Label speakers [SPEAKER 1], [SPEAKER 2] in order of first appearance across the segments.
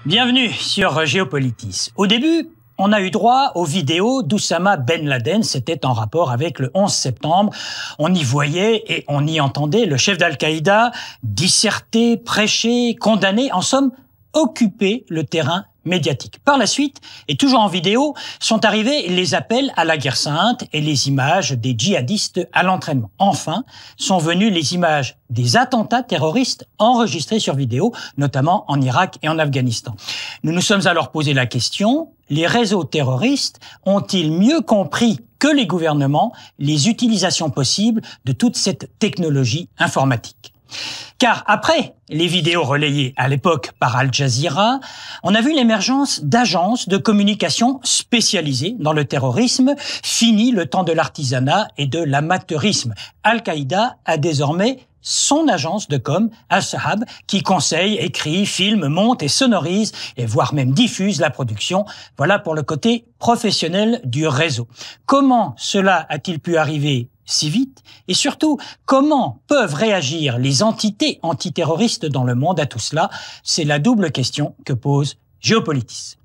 [SPEAKER 1] Bienvenue sur Géopolitis. Au début, on a eu droit aux vidéos d'Oussama Ben Laden. C'était en rapport avec le 11 septembre. On y voyait et on y entendait le chef d'Al-Qaïda disserter, prêcher, condamner, en somme, occuper le terrain médiatique. Par la suite, et toujours en vidéo, sont arrivés les appels à la guerre sainte et les images des djihadistes à l'entraînement. Enfin, sont venues les images des attentats terroristes enregistrés sur vidéo, notamment en Irak et en Afghanistan. Nous nous sommes alors posé la question, les réseaux terroristes ont-ils mieux compris que les gouvernements les utilisations possibles de toute cette technologie informatique ? Car après les vidéos relayées à l'époque par Al Jazeera, on a vu l'émergence d'agences de communication spécialisées dans le terrorisme. Fini le temps de l'artisanat et de l'amateurisme. Al-Qaïda a désormais son agence de com, Al-Sahab, qui conseille, écrit, filme, monte et sonorise, et voire même diffuse la production. Voilà pour le côté professionnel du réseau. Comment cela a-t-il pu arriver si vite? Et surtout, comment peuvent réagir les entités antiterroristes dans le monde à tout cela? C'est la double question que pose Géopolitis.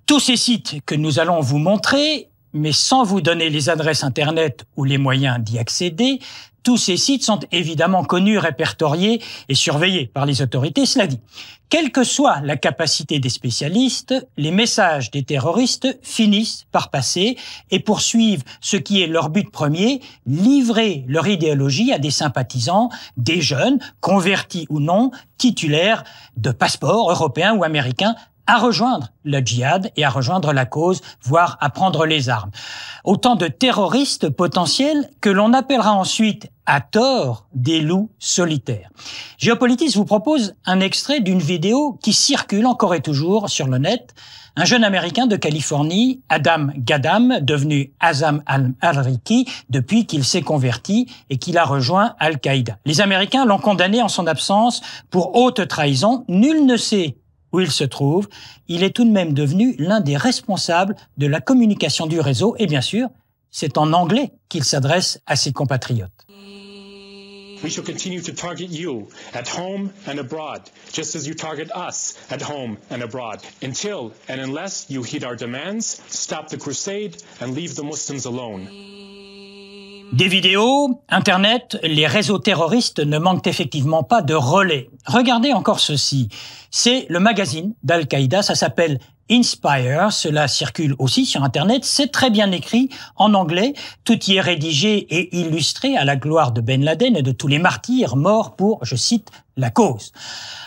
[SPEAKER 1] Tous ces sites que nous allons vous montrer, mais sans vous donner les adresses Internet ou les moyens d'y accéder, tous ces sites sont évidemment connus, répertoriés et surveillés par les autorités, cela dit. Quelle que soit la capacité des spécialistes, les messages des terroristes finissent par passer et poursuivent ce qui est leur but premier, livrer leur idéologie à des sympathisants, des jeunes, convertis ou non, titulaires de passeports européens ou américains, à rejoindre le djihad et à rejoindre la cause, voire à prendre les armes. Autant de terroristes potentiels que l'on appellera ensuite à tort des loups solitaires. Géopolitis vous propose un extrait d'une vidéo qui circule encore et toujours sur le net. Un jeune Américain de Californie, Adam Gaddam, devenu Azam al-Riki depuis qu'il s'est converti et qu'il a rejoint Al-Qaïda. Les Américains l'ont condamné en son absence pour haute trahison. Nul ne sait où il se trouve, il est tout de même devenu l'un des responsables de la communication du réseau et bien sûr, c'est en anglais qu'il s'adresse à ses compatriotes.
[SPEAKER 2] We shall continue to target you at home and abroad, just as you target us at home and abroad, until and unless you heed our demands, stop the crusade and leave the Muslims alone.
[SPEAKER 1] Des vidéos, Internet, les réseaux terroristes ne manquent effectivement pas de relais. Regardez encore ceci. C'est le magazine d'Al-Qaïda, ça s'appelle Inspire, cela circule aussi sur Internet, c'est très bien écrit en anglais, tout y est rédigé et illustré à la gloire de Ben Laden et de tous les martyrs morts pour, je cite, la cause.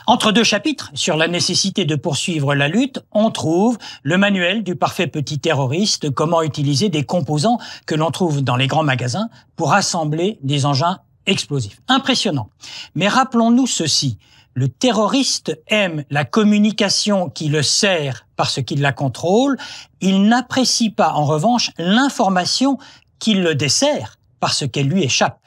[SPEAKER 1] Entre deux chapitres sur la nécessité de poursuivre la lutte, on trouve le manuel du parfait petit terroriste, comment utiliser des composants que l'on trouve dans les grands magasins pour assembler des engins explosifs. Impressionnant. Mais rappelons-nous ceci. Le terroriste aime la communication qui le sert parce qu'il la contrôle. Il n'apprécie pas, en revanche, l'information qui le dessert parce qu'elle lui échappe.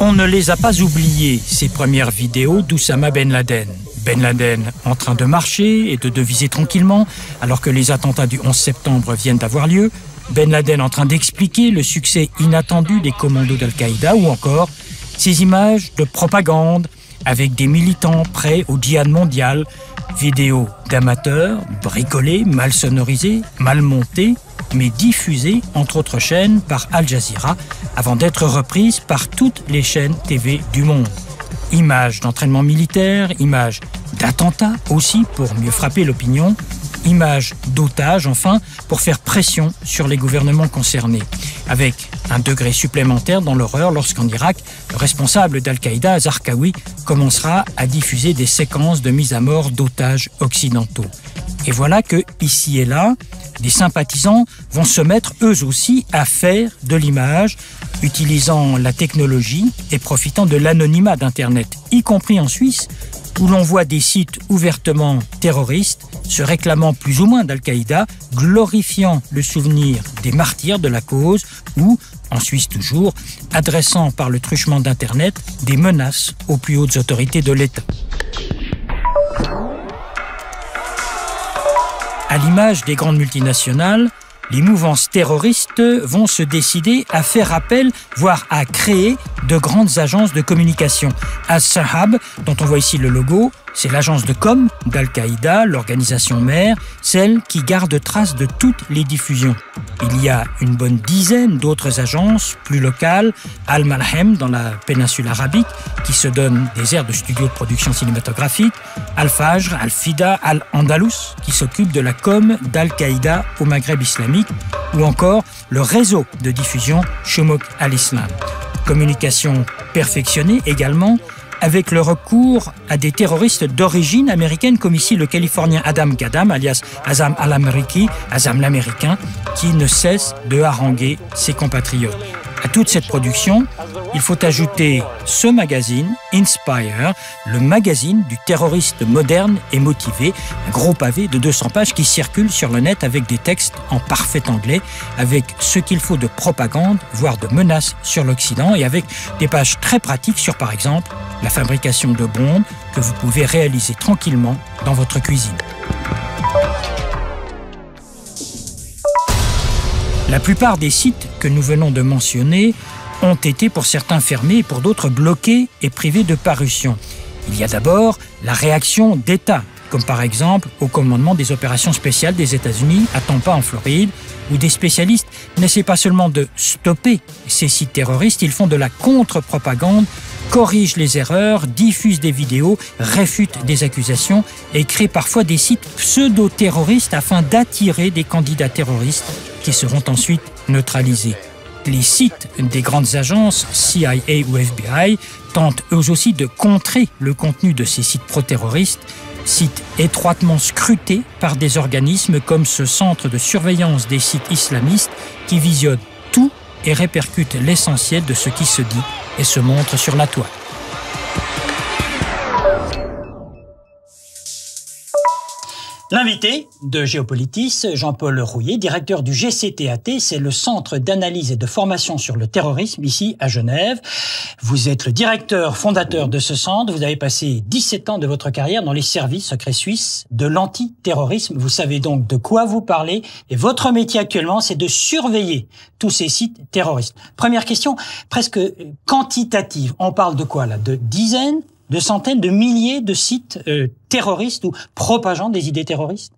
[SPEAKER 1] On ne les a pas oubliées, ces premières vidéos d'Oussama Ben Laden. Ben Laden en train de marcher et de deviser tranquillement alors que les attentats du 11 septembre viennent d'avoir lieu. Ben Laden en train d'expliquer le succès inattendu des commandos d'Al-Qaïda ou encore ces images de propagande avec des militants prêts au djihad mondial, vidéos d'amateurs, bricolées, mal sonorisées, mal montées, mais diffusées entre autres chaînes par Al Jazeera avant d'être reprises par toutes les chaînes TV du monde. Images d'entraînement militaire, images d'attentats aussi pour mieux frapper l'opinion, images d'otages, enfin, pour faire pression sur les gouvernements concernés, avec un degré supplémentaire dans l'horreur lorsqu'en Irak, le responsable d'Al-Qaïda, Zarqawi, commencera à diffuser des séquences de mise à mort d'otages occidentaux. Et voilà que, ici et là, des sympathisants vont se mettre eux aussi à faire de l'image, utilisant la technologie et profitant de l'anonymat d'Internet, y compris en Suisse, où l'on voit des sites ouvertement terroristes se réclamant plus ou moins d'Al-Qaïda, glorifiant le souvenir des martyrs de la cause ou, en Suisse toujours, adressant par le truchement d'Internet des menaces aux plus hautes autorités de l'État. À l'image des grandes multinationales, les mouvances terroristes vont se décider à faire appel, voire à créer de grandes agences de communication. As-Sahab, dont on voit ici le logo, c'est l'agence de com d'Al-Qaïda, l'organisation mère, celle qui garde trace de toutes les diffusions. Il y a une bonne dizaine d'autres agences plus locales, Al-Malhem dans la péninsule arabique, qui se donne des airs de studio de production cinématographique, Al-Fajr, Al-Fida, Al-Andalus, qui s'occupe de la com d'Al-Qaïda au Maghreb islamique, ou encore le réseau de diffusion Shoumouk al-Islam. Communication perfectionnée également, avec le recours à des terroristes d'origine américaine, comme ici le Californien Adam Gaddam, alias Azam al-Amriki, Azam l'Américain, qui ne cesse de haranguer ses compatriotes. À toute cette production, il faut ajouter ce magazine, Inspire, le magazine du terroriste moderne et motivé, un gros pavé de 200 pages qui circule sur le net avec des textes en parfait anglais, avec ce qu'il faut de propagande, voire de menaces sur l'Occident, et avec des pages très pratiques sur, par exemple, la fabrication de bombes que vous pouvez réaliser tranquillement dans votre cuisine. La plupart des sites que nous venons de mentionner ont été pour certains fermés et pour d'autres bloqués et privés de parution. Il y a d'abord la réaction d'État, comme par exemple au commandement des opérations spéciales des États-Unis à Tampa en Floride, où des spécialistes n'essaient pas seulement de stopper ces sites terroristes, ils font de la contre-propagande, corrigent les erreurs, diffusent des vidéos, réfutent des accusations et créent parfois des sites pseudo-terroristes afin d'attirer des candidats terroristes qui seront ensuite neutralisés. Les sites des grandes agences, CIA ou FBI, tentent eux aussi de contrer le contenu de ces sites pro-terroristes, sites étroitement scrutés par des organismes comme ce centre de surveillance des sites islamistes qui visionnent tout et répercute l'essentiel de ce qui se dit et se montre sur la toile. L'invité de Géopolitis, Jean-Paul Rouillet, directeur du GCTAT, c'est le Centre d'analyse et de formation sur le terrorisme, ici à Genève. Vous êtes le directeur fondateur de ce centre. Vous avez passé 17 ans de votre carrière dans les services secrets suisses de l'antiterrorisme. Vous savez donc de quoi vous parlez. Et votre métier actuellement, c'est de surveiller tous ces sites terroristes. Première question, presque quantitative. On parle de quoi là? De dizaines, de centaines, de milliers de sites terroristes ou propageant des idées terroristes?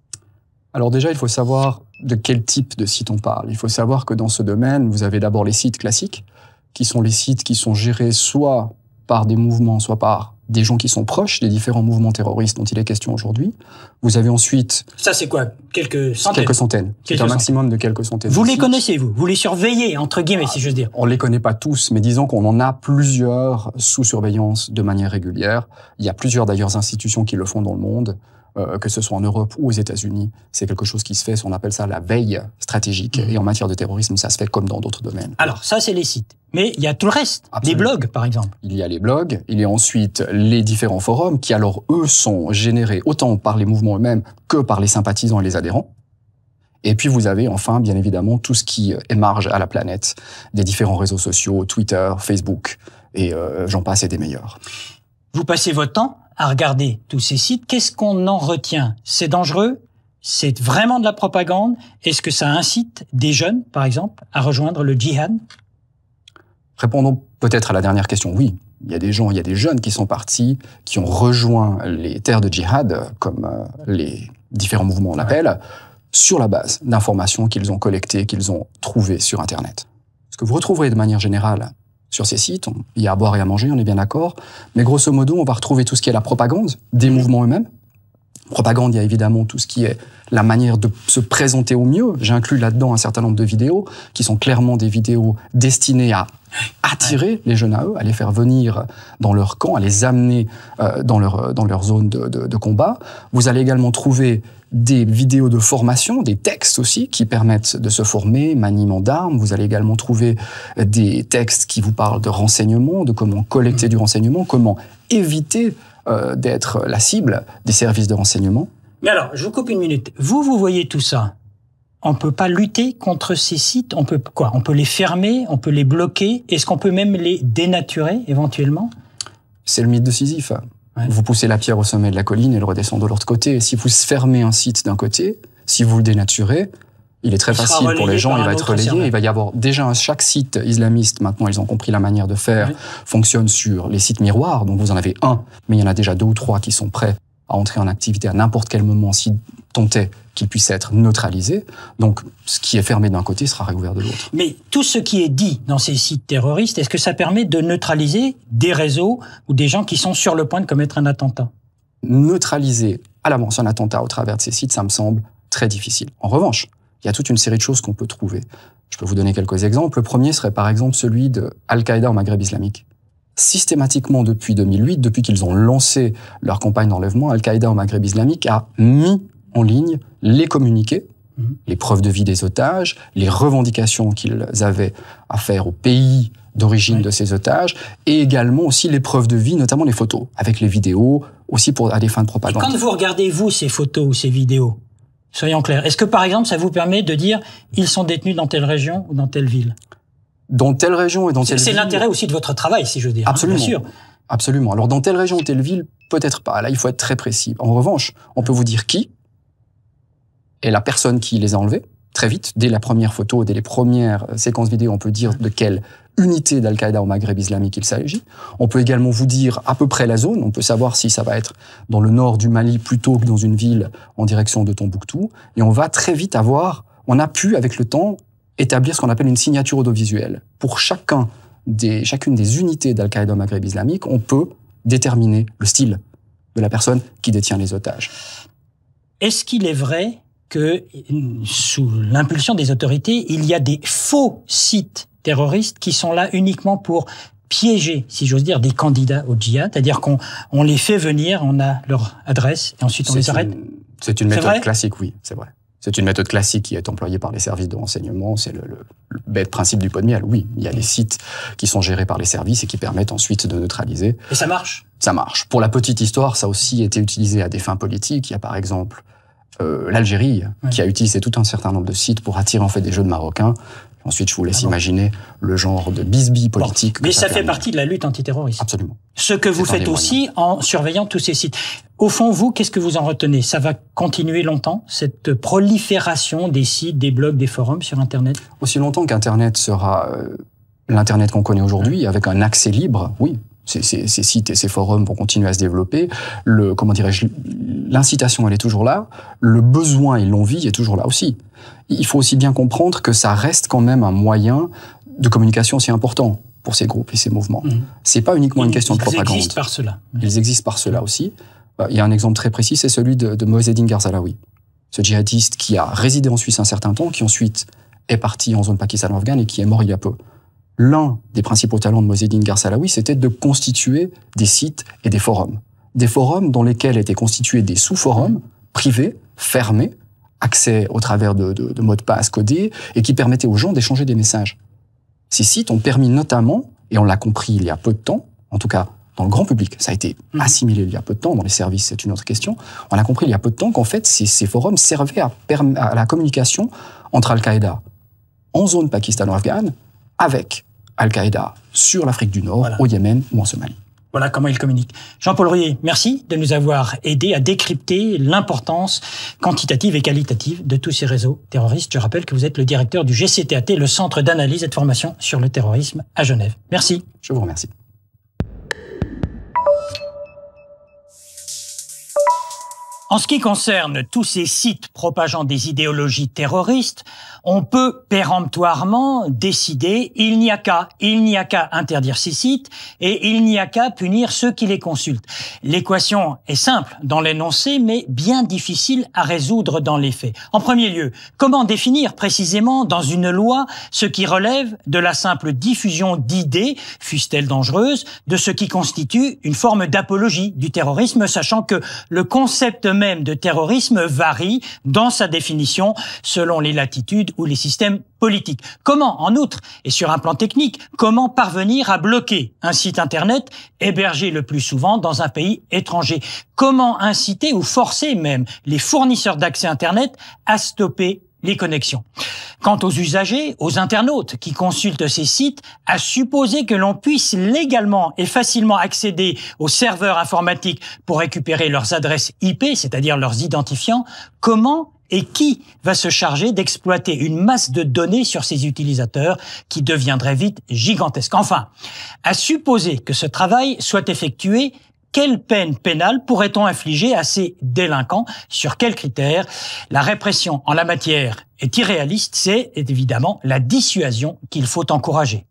[SPEAKER 3] Alors déjà, il faut savoir de quel type de site on parle. Il faut savoir que dans ce domaine, vous avez d'abord les sites classiques, qui sont les sites qui sont gérés soit par des mouvements, soit par des gens qui sont proches des différents mouvements terroristes dont il est question aujourd'hui. Vous avez ensuite...
[SPEAKER 1] Ça, c'est quoi? Quelques centaines?
[SPEAKER 3] Quelques centaines. C'est un maximum de quelques centaines.
[SPEAKER 1] Vous les connaissez, vous? Vous les surveillez, entre guillemets, si j'ose dire?
[SPEAKER 3] On les connaît pas tous, mais disons qu'on en a plusieurs sous surveillance de manière régulière. Il y a plusieurs, d'ailleurs, institutions qui le font dans le monde, que ce soit en Europe ou aux États-Unis. C'est quelque chose qui se fait, on appelle ça la veille stratégique. Et en matière de terrorisme, ça se fait comme dans d'autres domaines.
[SPEAKER 1] Alors, ça, c'est les sites. Mais il y a tout le reste. Absolument. Les blogs, par exemple.
[SPEAKER 3] Il y a les blogs, il y a ensuite les différents forums qui, alors, eux, sont générés autant par les mouvements eux-mêmes que par les sympathisants et les adhérents. Et puis, vous avez enfin, bien évidemment, tout ce qui émarge à la planète, des différents réseaux sociaux, Twitter, Facebook, et j'en passe et des meilleurs.
[SPEAKER 1] Vous passez votre temps à regarder tous ces sites. Qu'est-ce qu'on en retient? C'est dangereux? C'est vraiment de la propagande? Est-ce que ça incite des jeunes, par exemple, à rejoindre le djihad?
[SPEAKER 3] Répondons peut-être à la dernière question. Oui, il y a des gens, il y a des jeunes qui sont partis, qui ont rejoint les terres de djihad, comme les différents mouvements on l'appelle, sur la base d'informations qu'ils ont collectées, qu'ils ont trouvées sur Internet. Ce que vous retrouverez de manière générale sur ces sites, il y a à boire et à manger, on est bien d'accord, mais grosso modo, on va retrouver tout ce qui est la propagande des mouvements eux-mêmes. Propagande, il y a évidemment tout ce qui est la manière de se présenter au mieux. J'inclus là-dedans un certain nombre de vidéos qui sont clairement des vidéos destinées à attirer les jeunes à eux, à les faire venir dans leur camp, à les amener dans leur zone de combat. Vous allez également trouver des vidéos de formation, des textes aussi qui permettent de se former, maniement d'armes. Vous allez également trouver des textes qui vous parlent de renseignement, de comment collecter du renseignement, comment éviter d'être la cible des services de renseignement.
[SPEAKER 1] Mais alors, je vous coupe une minute. Vous voyez tout ça. On peut pas lutter contre ces sites. On peut quoi? On peut les fermer, on peut les bloquer. Est-ce qu'on peut même les dénaturer éventuellement?
[SPEAKER 3] C'est le mythe de Sisyphe. Ouais. Vous poussez la pierre au sommet de la colline et elle redescend de l'autre côté. Et si vous fermez un site d'un côté, si vous le dénaturez, Il est très facile pour les gens, il va être relayé. Il va y avoir déjà chaque site islamiste, maintenant ils ont compris la manière de faire, fonctionne sur les sites miroirs. Donc vous en avez un, mais il y en a déjà 2 ou 3 qui sont prêts à entrer en activité à n'importe quel moment si tant est qu'il puisse être neutralisé. Donc ce qui est fermé d'un côté sera réouvert de l'autre.
[SPEAKER 1] Mais tout ce qui est dit dans ces sites terroristes, est-ce que ça permet de neutraliser des réseaux ou des gens qui sont sur le point de commettre un attentat?
[SPEAKER 3] Neutraliser à l'avance un attentat au travers de ces sites, ça me semble très difficile. En revanche, il y a toute une série de choses qu'on peut trouver. Je peux vous donner quelques exemples. Le premier serait par exemple celui de Al-Qaïda au Maghreb islamique. Systématiquement depuis 2008, depuis qu'ils ont lancé leur campagne d'enlèvement, Al-Qaïda au Maghreb islamique a mis en ligne les communiqués, les preuves de vie des otages, les revendications qu'ils avaient à faire au pays d'origine de ces otages, et également aussi les preuves de vie, notamment les photos, avec les vidéos, aussi à des fins de propagande.
[SPEAKER 1] Et quand vous regardez, vous, ces photos ou ces vidéos, soyons clairs, est-ce que par exemple ça vous permet de dire ils sont détenus dans telle région ou dans telle ville?
[SPEAKER 3] Dans telle région et dans telle ville.
[SPEAKER 1] C'est l'intérêt aussi de votre travail, si je veux dire.
[SPEAKER 3] Absolument.
[SPEAKER 1] Bien sûr.
[SPEAKER 3] Absolument. Alors dans telle région ou telle ville, peut-être pas. Là, il faut être très précis. En revanche, on peut vous dire qui est la personne qui les a enlevés. Très vite, dès la première photo, dès les premières séquences vidéo, on peut dire de quelle unité d'Al-Qaïda au Maghreb islamique il s'agit. On peut également vous dire à peu près la zone. On peut savoir si ça va être dans le nord du Mali plutôt que dans une ville en direction de Tombouctou. Et on va très vite on a pu, avec le temps, établir ce qu'on appelle une signature audiovisuelle. Pour chacune des unités d'Al-Qaïda au Maghreb islamique, on peut déterminer le style de la personne qui détient les otages.
[SPEAKER 1] Est-ce qu'il est vrai que, sous l'impulsion des autorités, il y a des faux sites terroristes qui sont là uniquement pour piéger, si j'ose dire, des candidats au djihad, c'est-à-dire qu'on les fait venir, on a leur adresse et ensuite on les arrête?
[SPEAKER 3] C'est une méthode classique, oui, c'est vrai. C'est une méthode classique qui est employée par les services de renseignement, c'est le bête principe du pot de miel. Oui, il y a des sites qui sont gérés par les services et qui permettent ensuite de neutraliser.
[SPEAKER 1] Et ça marche? Ça
[SPEAKER 3] marche. Pour la petite histoire, ça a aussi été utilisé à des fins politiques. Il y a par exemple l'Algérie, qui a utilisé tout un certain nombre de sites pour attirer en fait des jeunes Marocains. Ensuite, je vous laisse imaginer le genre de bisbille politique.
[SPEAKER 1] Mais ça fait partie de la lutte antiterroriste.
[SPEAKER 3] Absolument.
[SPEAKER 1] Ce que vous faites aussi en surveillant tous ces sites. Au fond, vous, qu'est-ce que vous en retenez? Ça va continuer longtemps, cette prolifération des sites, des blogs, des forums sur Internet?
[SPEAKER 3] Aussi longtemps qu'Internet sera l'Internet qu'on connaît aujourd'hui, avec un accès libre, oui. Ces sites et ces forums vont continuer à se développer. L'incitation, elle est toujours là. Le besoin et l'envie est toujours là aussi. Il faut aussi bien comprendre que ça reste quand même un moyen de communication aussi important pour ces groupes et ces mouvements. C'est pas uniquement une question de propagande.
[SPEAKER 1] Ils existent par cela.
[SPEAKER 3] Ils existent par cela aussi. Il y a un exemple très précis, c'est celui de Moazedine Garzalaoui. Ce djihadiste qui a résidé en Suisse un certain temps, qui ensuite est parti en zone pakistano-afghane et qui est mort il y a peu. L'un des principaux talents de Moazedine Garzalaoui, c'était de constituer des sites et des forums. Des forums dans lesquels étaient constitués des sous-forums privés, fermés, accès au travers de mots de passe codés, et qui permettaient aux gens d'échanger des messages. Ces sites ont permis notamment, et on l'a compris il y a peu de temps, en tout cas dans le grand public, ça a été assimilé il y a peu de temps, dans les services c'est une autre question, on a compris il y a peu de temps qu'en fait ces forums servaient à la communication entre Al-Qaïda en zone pakistano-afghane avec Al-Qaïda sur l'Afrique du Nord, au Yémen ou en Somalie.
[SPEAKER 1] Voilà comment ils communiquent. Jean-Paul Rouillet, merci de nous avoir aidé à décrypter l'importance quantitative et qualitative de tous ces réseaux terroristes. Je rappelle que vous êtes le directeur du GCTAT, le Centre d'analyse et de formation sur le terrorisme à Genève. Merci.
[SPEAKER 3] Je vous remercie.
[SPEAKER 1] En ce qui concerne tous ces sites propageant des idéologies terroristes, on peut péremptoirement décider il n'y a qu'à interdire ces sites et il n'y a qu'à punir ceux qui les consultent. L'équation est simple dans l'énoncé, mais bien difficile à résoudre dans les faits. En premier lieu, comment définir précisément dans une loi ce qui relève de la simple diffusion d'idées, fussent-elles dangereuses, de ce qui constitue une forme d'apologie du terrorisme, sachant que le concept même de terrorisme varie dans sa définition selon les latitudes ou les systèmes politiques. Comment, en outre, et sur un plan technique, comment parvenir à bloquer un site Internet hébergé le plus souvent dans un pays étranger? Comment inciter ou forcer même les fournisseurs d'accès Internet à stopper les connexions? Quant aux usagers, aux internautes qui consultent ces sites, à supposer que l'on puisse légalement et facilement accéder aux serveurs informatiques pour récupérer leurs adresses IP, c'est-à-dire leurs identifiants, comment Et qui va se charger d'exploiter une masse de données sur ces utilisateurs qui deviendrait vite gigantesque? Enfin, à supposer que ce travail soit effectué, quelle peine pénale pourrait-on infliger à ces délinquants? Sur quels critères? La répression en la matière est irréaliste, c'est évidemment la dissuasion qu'il faut encourager.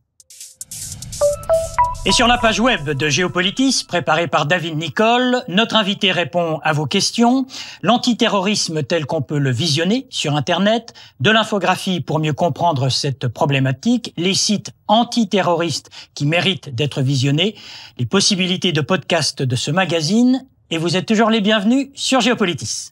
[SPEAKER 1] Et sur la page web de Géopolitis, préparée par David Nicole, notre invité répond à vos questions. L'antiterrorisme tel qu'on peut le visionner sur Internet, de l'infographie pour mieux comprendre cette problématique, les sites antiterroristes qui méritent d'être visionnés, les possibilités de podcast de ce magazine. Et vous êtes toujours les bienvenus sur Géopolitis.